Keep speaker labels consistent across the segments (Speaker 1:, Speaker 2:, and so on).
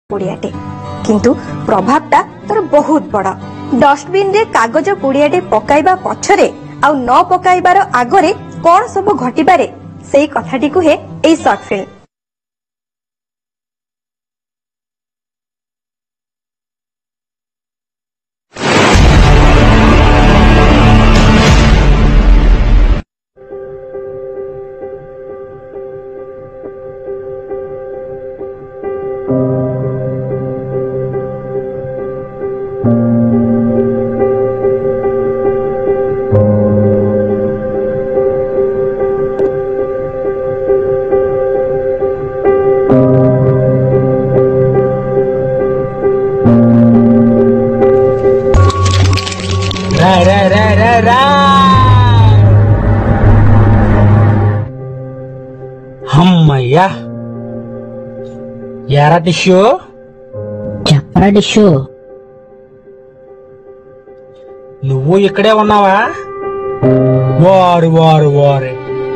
Speaker 1: पुड़ियाटे किंतु प्रभावटा तर बहुत बड़। डस्टबिन रे कागज पुड़ियाटे पकाइबा पछरे आउ न पकाइबार आगरे कौन सब घटिबारे सेई कथाटी कुहे एई शॉर्ट फिल्म।
Speaker 2: అమ్మయ్యా యారా టిష్యూ
Speaker 3: చెప్పరా టిష్యూ
Speaker 2: నువ్వు ఇక్కడే ఉన్నావా? వారు వారు వారు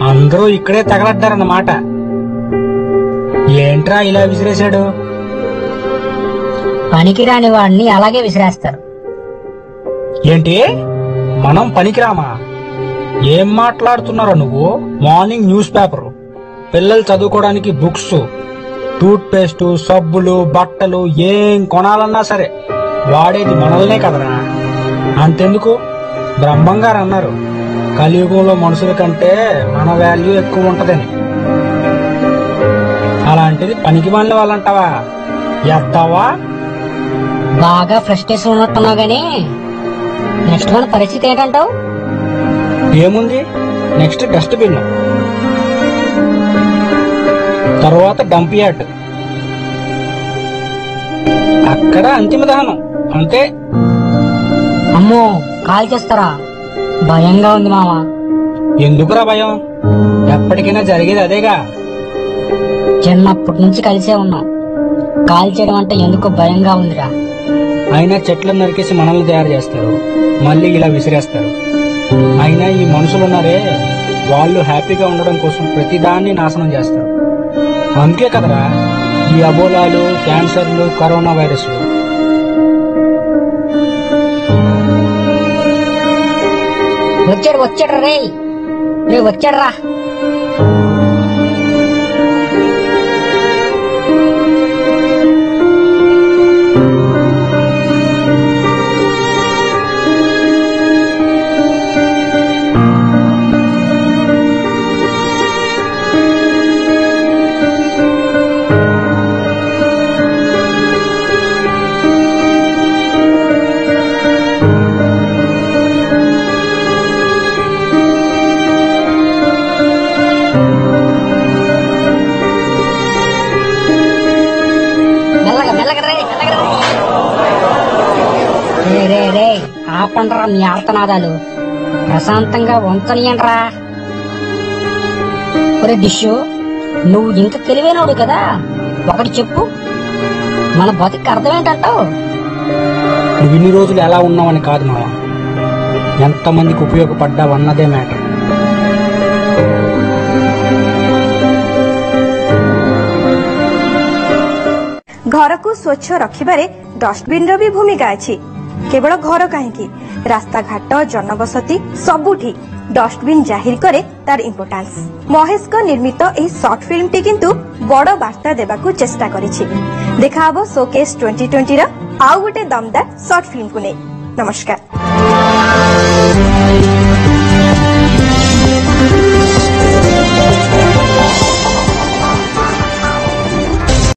Speaker 2: అందరూ ఇక్కడే తగలడ్డారన్నమాట. ఏంట్రా ఇలా విసిరేశాడు?
Speaker 3: పనికిరాని వాడిని అలాగే విసిరేస్తారు.
Speaker 2: ఏంటి మనం పనికిరామా? ఏం మాట్లాడుతున్నారో నువ్వు? మార్నింగ్ న్యూస్ పేపర్, పిల్లలు చదువుకోవడానికి బుక్స్, టూత్ పేస్ట్, సబ్బులు, బట్టలు ఏం కొనాలన్నా సరే వాడేది మనల్నే కదరా. అంతెందుకు, బ్రహ్మంగారు అన్నారు కలియుగంలో మనుషుల కంటే మన వాల్యూ ఎక్కువ ఉంటదని. అలాంటిది పనికి మాలిన వాళ్ళంటావా? ఎత్తావా?
Speaker 3: బాగా ఫ్రస్ట్రేషన్ ఉన్నట్టున్నావు గానీ నెక్స్ట్ మన పరిస్థితి ఏంటంటావు?
Speaker 2: ఏముంది, నెక్స్ట్ డస్ట్బిన్, తర్వాత డంప్ యార్డ్, అక్కడ అంతిమ దహనం, అంతే.
Speaker 3: అమ్మో కాల్ చేస్తారా? భయంగా ఉంది మావా.
Speaker 2: ఎందుకురా భయం? ఎప్పటికైనా జరిగేది అదేగా.
Speaker 3: చిన్నప్పటి నుంచి కలిసే ఉన్నాం. కాల్ చేయడం అంటే ఎందుకో భయంగా ఉందిరా.
Speaker 2: అయినా చెట్లను నరికేసి మనల్ని తయారు చేస్తారు, మళ్ళీ ఇలా విసిరేస్తారు. అయినా ఈ మనుషులున్నారే, వాళ్ళు హ్యాపీగా ఉండడం కోసం ప్రతిదాన్ని నాశనం చేస్తారు. అందుకే కదరా ఈ అబోలాలు, క్యాన్సర్లు, కరోనా వైరస్లు.
Speaker 3: వచ్చాడు రే వచ్చాడు రా. ఆపండ్రా మీ ఆర్తనాదాలు, ప్రశాంతంగా వంచనియండ్రా. ఒరే డిష్యూ, నువ్వు ఇంత తెలివైనోడు కదా, ఒకటి చెప్పు, మన బతికి అర్థం ఏంటంటావు?
Speaker 2: నువ్వు ఇన్ని రోజులు ఎలా ఉన్నావని కాదు మావా, ఎంతమందికి ఉపయోగపడ్డావన్నదే మ్యాటర్.
Speaker 1: घर को स्वच्छ रखिबारे डस्टबिन रो भी भूमिका अछि। केवल घर कहीं रास्ता घाट, जनबसती सबुठी डस्टबिन जाहिर करे तार इम्पोर्टेंस। महेश को निर्मित एही शॉर्ट फिल्म टी किंतु बड़ वार्ता देबाकू चेष्टा करिछि। देखाबो शोकेस 2020 रा आउ गोटे दमदार शॉर्ट फिल्म को नै। नमस्कार।